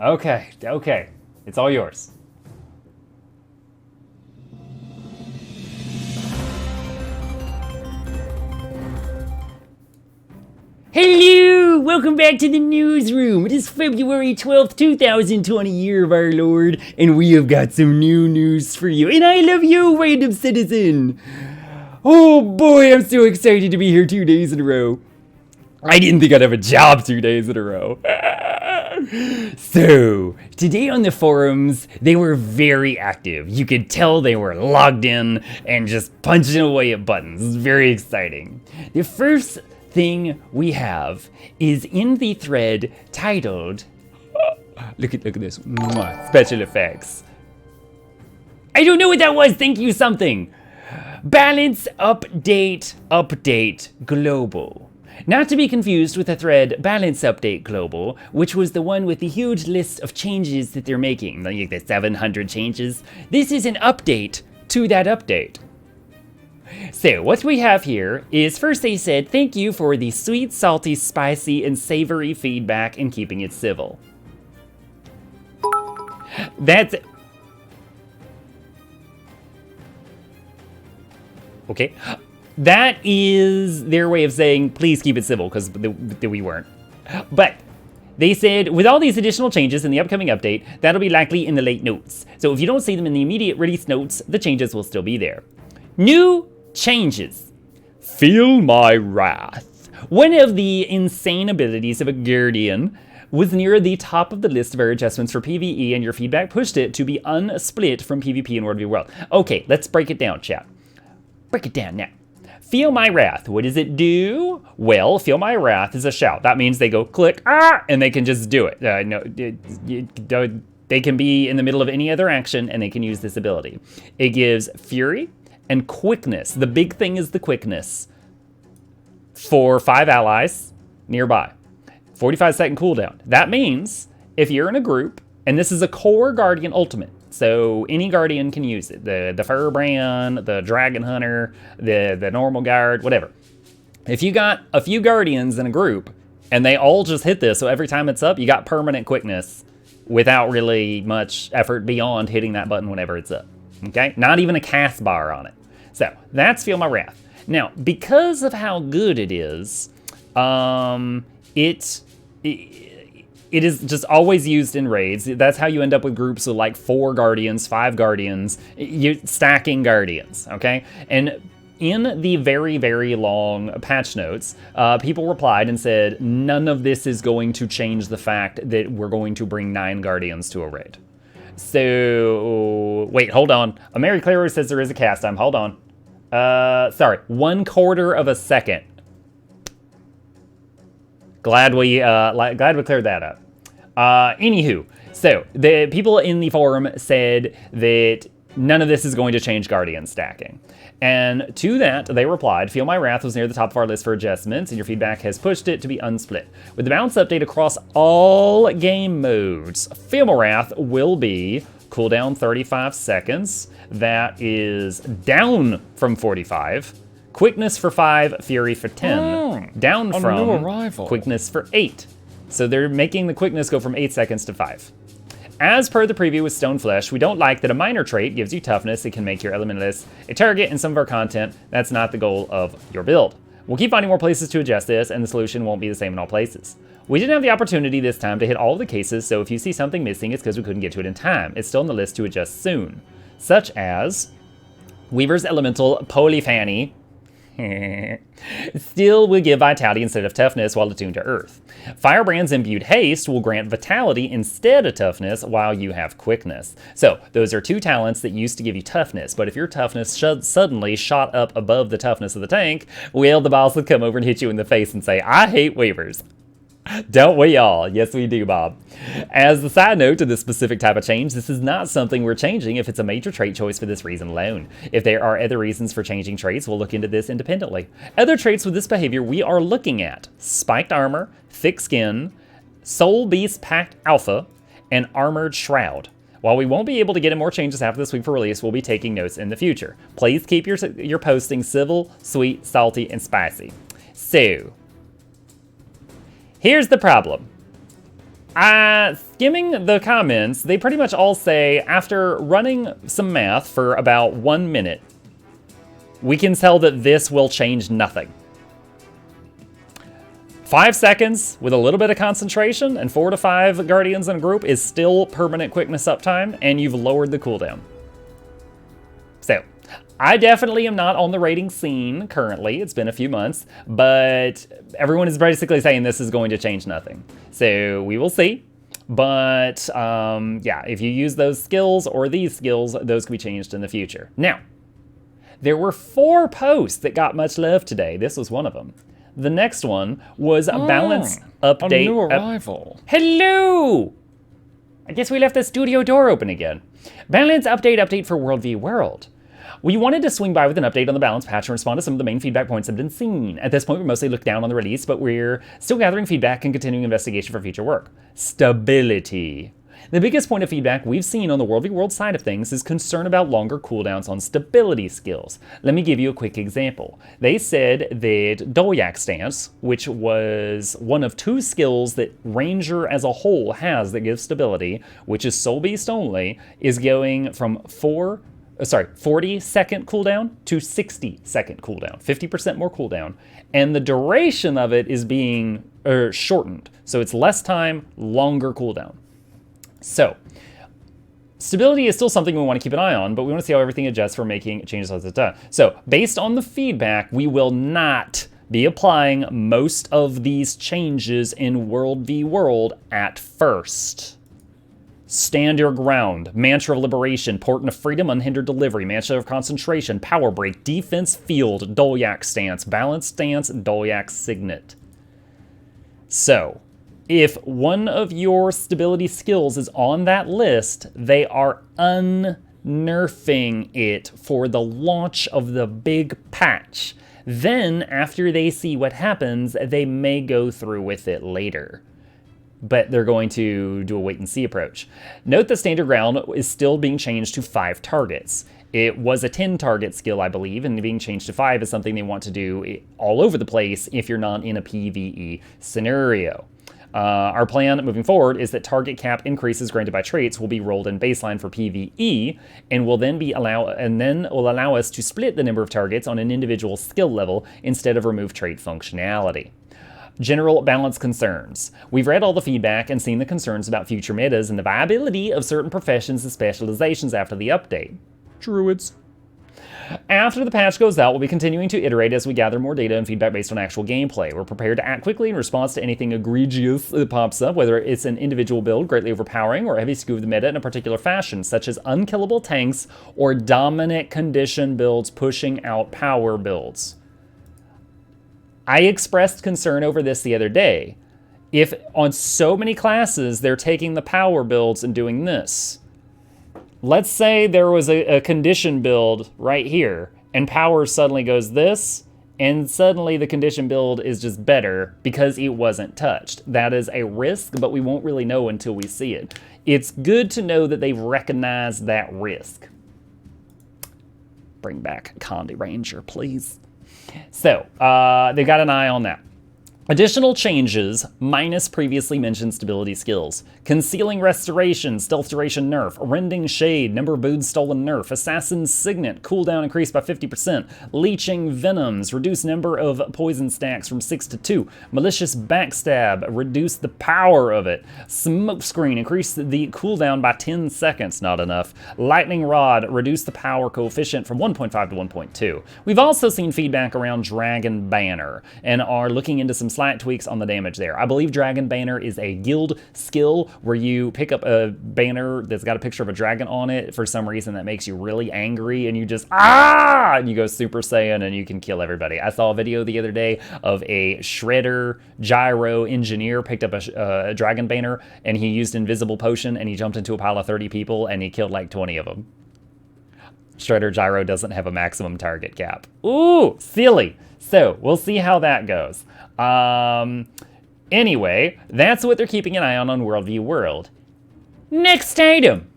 Okay, okay. It's all yours. Hello! Welcome back to the newsroom. It is February 12th, 2020, year of our Lord, and we have got some new news for you. And I love you, random citizen! Oh boy, I'm so excited to be here 2 days in a row. I didn't think I'd have a job 2 days in a row. So, today on the forums, they were very active. You could tell they were logged in and just punching away at buttons. It's very exciting. The first thing we have is in the thread titled, look at this, special effects. I don't know what that was, thank you something. Balance update global. Not to be confused with the thread Balance Update Global, which was the one with the huge list of changes that they're making, like the 700 changes. This is an update to that update. So what we have here is, first they said, thank you for the sweet, salty, spicy, and savory feedback and keeping it civil. That's... Okay. That is their way of saying, please keep it civil, because we weren't. But they said, with all these additional changes in the upcoming update, that'll be likely in the late notes. So if you don't see them in the immediate release notes, the changes will still be there. New changes. Feel my wrath. One of the insane abilities of a Guardian was near the top of the list of our adjustments for PvE, and your feedback pushed it to be unsplit from PvP and World v World. Okay, let's break it down, chat. Break it down now. Feel my wrath. What does it do? Well, feel my wrath is a shout. That means they go click, and they can just do it. They can be in the middle of any other action, and they can use this ability. It gives fury and quickness. The big thing is the quickness for 5 allies nearby. 45-second cooldown. That means if you're in a group, and this is a core Guardian ultimate, so any Guardian can use it. The Furbrand, the Dragon Hunter, the normal guard, whatever. If you got a few Guardians in a group, and they all just hit this, so every time it's up, you got permanent quickness without really much effort beyond hitting that button whenever it's up. Okay? Not even a cast bar on it. So, that's Feel My Wrath. Now, because of how good it is, it is just always used in raids. That's how you end up with groups of like 4 Guardians, 5 Guardians. You're stacking Guardians, okay? And in the very, very long patch notes, people replied and said, none of this is going to change the fact that we're going to bring 9 Guardians to a raid. So, wait, hold on. A Mary Claire says there is a cast time. Hold on. Sorry, 1/4 of a second. Glad we cleared that up. Anywho, so the people in the forum said that none of this is going to change Guardian stacking. And to that, they replied, Feel My Wrath was near the top of our list for adjustments, and your feedback has pushed it to be unsplit. With the balance update across all game modes, Feel My Wrath will be cooldown 35 seconds. That is down from 45. Quickness for 5, Fury for 10. Down from quickness for 8. So they're making the quickness go from 8 seconds to 5. As per the preview with Stoneflesh, we don't like that a minor trait gives you toughness. It can make your elementalist a target in some of our content. That's not the goal of your build. We'll keep finding more places to adjust this, and the solution won't be the same in all places. We didn't have the opportunity this time to hit all of the cases, so if you see something missing, it's because we couldn't get to it in time. It's still on the list to adjust soon. Such as Weaver's Elemental Polyphany, still will give vitality instead of toughness while attuned to earth. Firebrand's imbued haste will grant vitality instead of toughness while you have quickness. So those are 2 talents that used to give you toughness, but if your toughness suddenly shot up above the toughness of the tank, well, the boss would come over and hit you in the face and say, I hate Weavers. Don't we all? Yes, we do, Bob. As a side note to this specific type of change, this is not something we're changing if it's a major trait choice for this reason alone. If there are other reasons for changing traits, we'll look into this independently. Other traits with this behavior we are looking at: Spiked Armor, Thick Skin, Soul Beast Pact Alpha, and Armored Shroud. While we won't be able to get in more changes after this week for release, we'll be taking notes in the future. Please keep your posting civil, sweet, salty, and spicy. So, here's the problem. Skimming the comments, they pretty much all say, after running some math for about 1 minute, we can tell that this will change nothing. 5 seconds with a little bit of concentration and 4 to 5 Guardians in a group is still permanent quickness uptime, and you've lowered the cooldown. So, I definitely am not on the rating scene currently. It's been a few months, but everyone is basically saying this is going to change nothing. So we will see. But yeah, if you use those skills or these skills, those can be changed in the future. Now, there were 4 posts that got much love today. This was one of them. The next one was a balance update. A new arrival. Hello! I guess we left the studio door open again. Balance update for World v World. We wanted to swing by with an update on the balance patch and respond to some of the main feedback points that have been seen. At this point, we mostly look down on the release, but we're still gathering feedback and continuing investigation for future work. Stability. The biggest point of feedback we've seen on the World v World side of things is concern about longer cooldowns on stability skills. Let me give you a quick example. They said that Dolyak Stance, which was one of 2 skills that Ranger as a whole has that gives stability, which is Soul Beast only, is going from 40-second cooldown to 60-second cooldown, 50% more cooldown. And the duration of it is being shortened. So it's less time, longer cooldown. So, stability is still something we want to keep an eye on, but we want to see how everything adjusts for making changes as it's done. So, based on the feedback, we will not be applying most of these changes in World v World at first. Stand your ground, Mantra of Liberation, Portent of Freedom, Unhindered Delivery, Mantra of Concentration, Power Break, Defense Field, Dolyak Stance, Balance Stance, Dolyak Signet. So, if one of your stability skills is on that list, they are unnerfing it for the launch of the big patch. Then, after they see what happens, they may go through with it later. But they're going to do a wait-and-see approach. Note that Standard Ground is still being changed to 5 targets. It was a 10-target skill, I believe, and being changed to 5 is something they want to do all over the place if you're not in a PvE scenario. Our plan moving forward is that target cap increases granted by traits will be rolled in baseline for PvE, and will then allow us to split the number of targets on an individual skill level instead of remove trait functionality. General balance concerns. We've read all the feedback and seen the concerns about future metas and the viability of certain professions and specializations after the update. Druids. After the patch goes out, we'll be continuing to iterate as we gather more data and feedback based on actual gameplay. We're prepared to act quickly in response to anything egregious that pops up, whether it's an individual build greatly overpowering or a heavy skew of the meta in a particular fashion, such as unkillable tanks or dominant condition builds pushing out power builds. I expressed concern over this the other day. If on so many classes they're taking the power builds and doing this, let's say there was a condition build right here, and power suddenly goes this, and suddenly the condition build is just better because it wasn't touched. That is a risk, but we won't really know until we see it. It's good to know that they've recognized that risk. Bring back Condi Ranger, please. So, they've got an eye on that. Additional changes, minus previously mentioned stability skills. Concealing Restoration, Stealth Duration nerf. Rending Shade, number of boots stolen nerf. Assassin's Signet, cooldown increased by 50%. Leeching Venoms, reduce number of poison stacks from 6 to 2. Malicious Backstab, reduce the power of it. Smokescreen, increase the cooldown by 10 seconds, not enough. Lightning Rod, reduce the power coefficient from 1.5 to 1.2. We've also seen feedback around Dragon Banner, and are looking into some slight tweaks on the damage there. I believe Dragon Banner is a guild skill where you pick up a banner that's got a picture of a dragon on it. For some reason that makes you really angry and you just, and you go Super Saiyan and you can kill everybody. I saw a video the other day of a Shredder Gyro engineer picked up a Dragon Banner and he used Invisible Potion and he jumped into a pile of 30 people and he killed like 20 of them. Shredder Gyro doesn't have a maximum target cap. Ooh, silly. So we'll see how that goes. Anyway, that's what they're keeping an eye on World v World. Next item.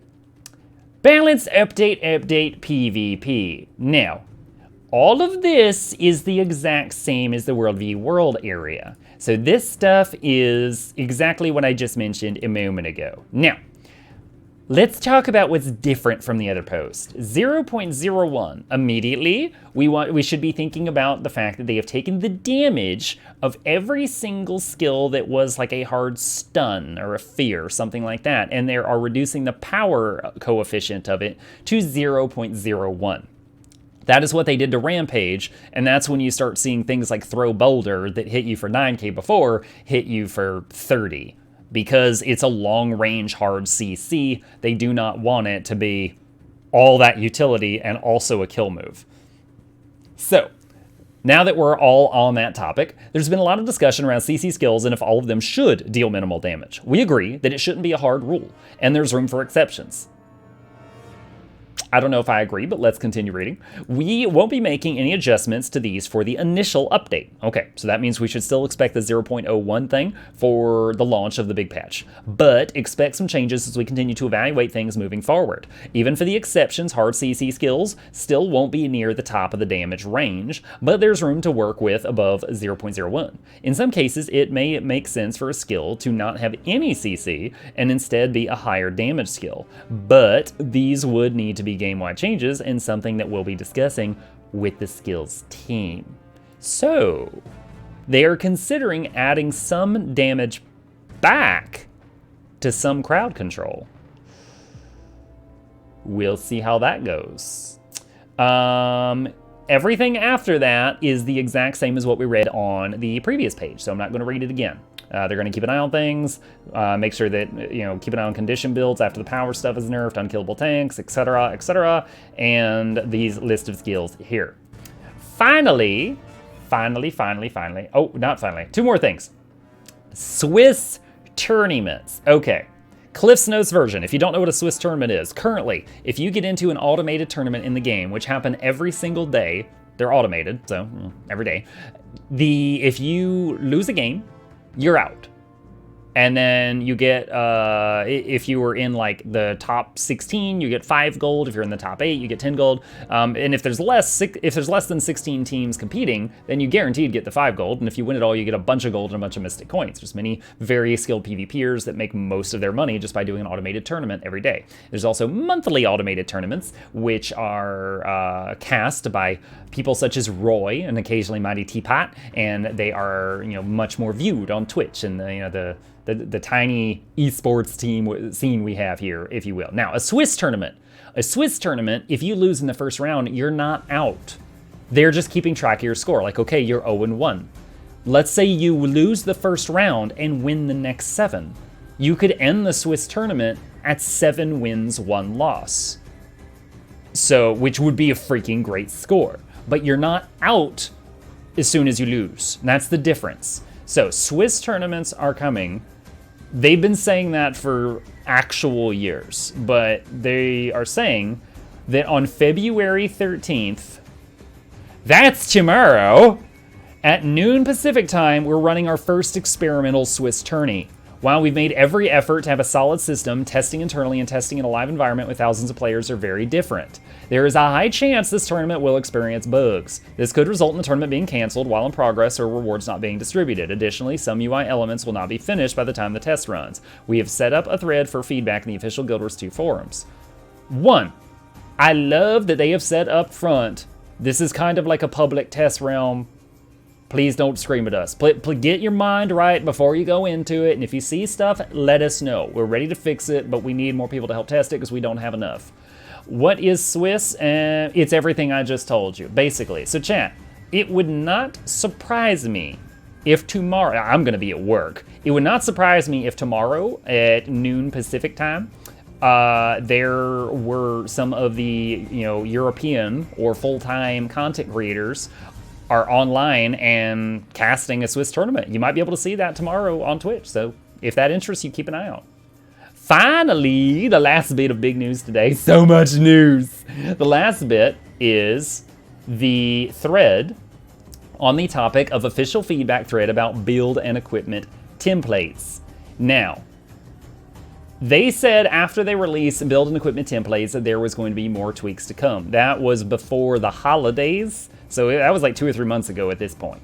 Balance update PvP. Now, all of this is the exact same as the World v World area. So this stuff is exactly what I just mentioned a moment ago. Now, let's talk about what's different from the other post. 0.01. Immediately, we should be thinking about the fact that they have taken the damage of every single skill that was like a hard stun or a fear, something like that, and they are reducing the power coefficient of it to 0.01. That is what they did to Rampage, and that's when you start seeing things like Throw Boulder that hit you for 9k before hit you for 30. Because it's a long-range hard CC, they do not want it to be all that utility and also a kill move. So, now that we're all on that topic, there's been a lot of discussion around CC skills and if all of them should deal minimal damage. We agree that it shouldn't be a hard rule, and there's room for exceptions. I don't know if I agree, but let's continue reading. We won't be making any adjustments to these for the initial update. Okay, so that means we should still expect the 0.01 thing for the launch of the big patch, but expect some changes as we continue to evaluate things moving forward. Even for the exceptions, hard CC skills still won't be near the top of the damage range, but there's room to work with above 0.01. In some cases, it may make sense for a skill to not have any CC and instead be a higher damage skill, but these would need to be game-wide changes and something that we'll be discussing with the skills team. So, they are considering adding some damage back to some crowd control. We'll see how that goes. Everything after that is the exact same as what we read on the previous page, so I'm not going to read it again. They're going to keep an eye on things, make sure that, keep an eye on condition builds after the power stuff is nerfed, unkillable tanks, etc., and these list of skills here. Finally, oh, not finally, two more things. Swiss tournaments. Okay, Cliff's Notes version. If you don't know what a Swiss tournament is, currently, if you get into an automated tournament in the game, which happen every single day, they're automated, so every day, if you lose a game, you're out. And then you get, if you were in like the top 16, you get 5 gold. If you're in the top 8, you get 10 gold. And if there's less than 16 teams competing, then you guaranteed get the 5 gold. And if you win it all, you get a bunch of gold and a bunch of mystic coins. There's many very skilled PvPers that make most of their money just by doing an automated tournament every day. There's also monthly automated tournaments, which are cast by people such as Roy and occasionally Mighty Teapot, and they are much more viewed on Twitch and the tiny esports team scene we have here, if you will. Now, a Swiss tournament, if you lose in the first round, you're not out. They're just keeping track of your score. Like, okay, you're 0-1. Let's say you lose the first round and win the next 7. You could end the Swiss tournament at 7 wins, 1 loss. So, which would be a freaking great score. But you're not out as soon as you lose. And that's the difference. So, Swiss tournaments are coming. They've been saying that for actual years, but they are saying that on February 13th, that's tomorrow, at noon Pacific time, we're running our first experimental Swiss tourney. While we've made every effort to have a solid system, testing internally and testing in a live environment with thousands of players are very different. There is a high chance this tournament will experience bugs. This could result in the tournament being canceled while in progress or rewards not being distributed. Additionally, some UI elements will not be finished by the time the test runs. We have set up a thread for feedback in the official Guild Wars 2 forums. 1. I love that they have said up front, this is kind of like a public test realm. Please don't scream at us. Get your mind right before you go into it, and if you see stuff, let us know. We're ready to fix it, but we need more people to help test it because we don't have enough. What is Swiss? It's everything I just told you, basically. So chat, it would not surprise me if tomorrow, I'm going to be at work, it would not surprise me if tomorrow at noon Pacific time, there were some of the European or full-time content creators are online and casting a Swiss tournament. You might be able to see that tomorrow on Twitch, so if that interests you, keep an eye out. Finally, the last bit of big news today. So much news. The last bit is the thread on the topic of official feedback thread about build and equipment templates. Now, they said after they released build and equipment templates that there was going to be more tweaks to come. That was before the holidays, so that was like 2 or 3 months ago at this point.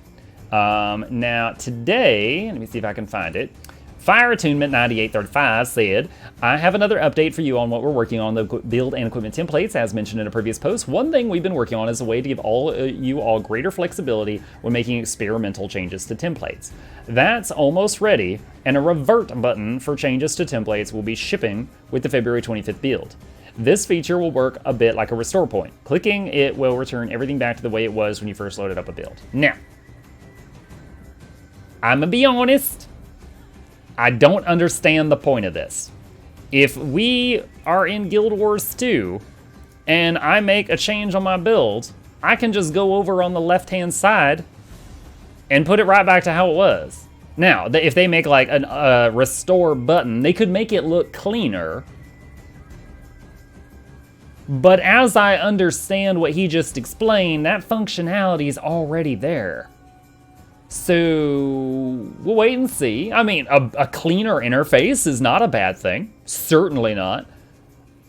Now, today, let me see if I can find it. Fire Attunement 9835 said, I have another update for you on what we're working on, the build and equipment templates. As mentioned in a previous post, one thing we've been working on is a way to give you all greater flexibility when making experimental changes to templates. That's almost ready, and a revert button for changes to templates will be shipping with the February 25th build. This feature will work a bit like a restore point. Clicking it will return everything back to the way it was when you first loaded up a build. Now, I'm gonna be honest, I don't understand the point of this. If we are in Guild Wars 2 and I make a change on my build, I can just go over on the left-hand side and put it right back to how it was. Now, if they make like a restore button, they could make it look cleaner. But as I understand what he just explained, that functionality is already there. So we'll wait and see. I mean, a cleaner interface is not a bad thing. Certainly not.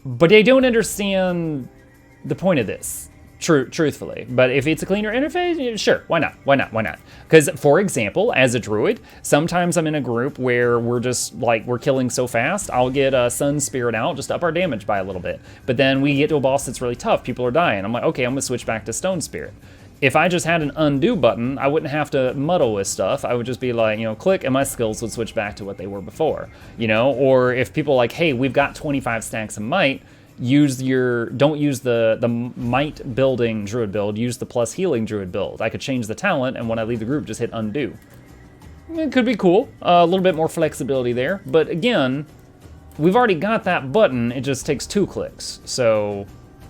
But I don't understand the point of this, truthfully. But if it's a cleaner interface, sure, why not? Why not? Why not? Because, for example, as a druid, sometimes I'm in a group where we're just, like, we're killing so fast, I'll get a Sun Spirit out, just up our damage by a little bit. But then we get to a boss that's really tough, people are dying. I'm like, okay, I'm going to switch back to Stone Spirit. If I just had an undo button, I wouldn't have to muddle with stuff. I would just be like, click, and my skills would switch back to what they were before, Or if people are like, hey, we've got 25 stacks of might, don't use the might building druid build, use the plus healing druid build. I could change the talent, and when I leave the group, just hit undo. It could be cool, a little bit more flexibility there, but again, we've already got that button, it just takes 2 clicks, so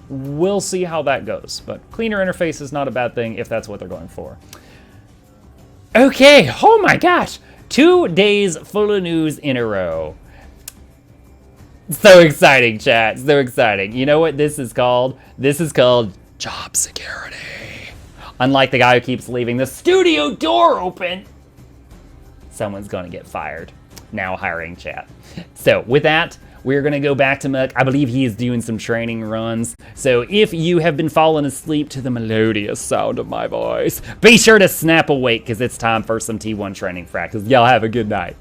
we'll see how that goes. But cleaner interface is not a bad thing if that's what they're going for. Okay, oh my gosh, 2 days full of news in a row. So exciting, chat, so exciting. You know what this is called? This is called job security. Unlike the guy who keeps leaving the studio door open, someone's gonna get fired. Now hiring chat. So with that, we're gonna go back to Muck. I believe he is doing some training runs. So if you have been falling asleep to the melodious sound of my voice, be sure to snap awake because it's time for some T1 training practice. Y'all have a good night.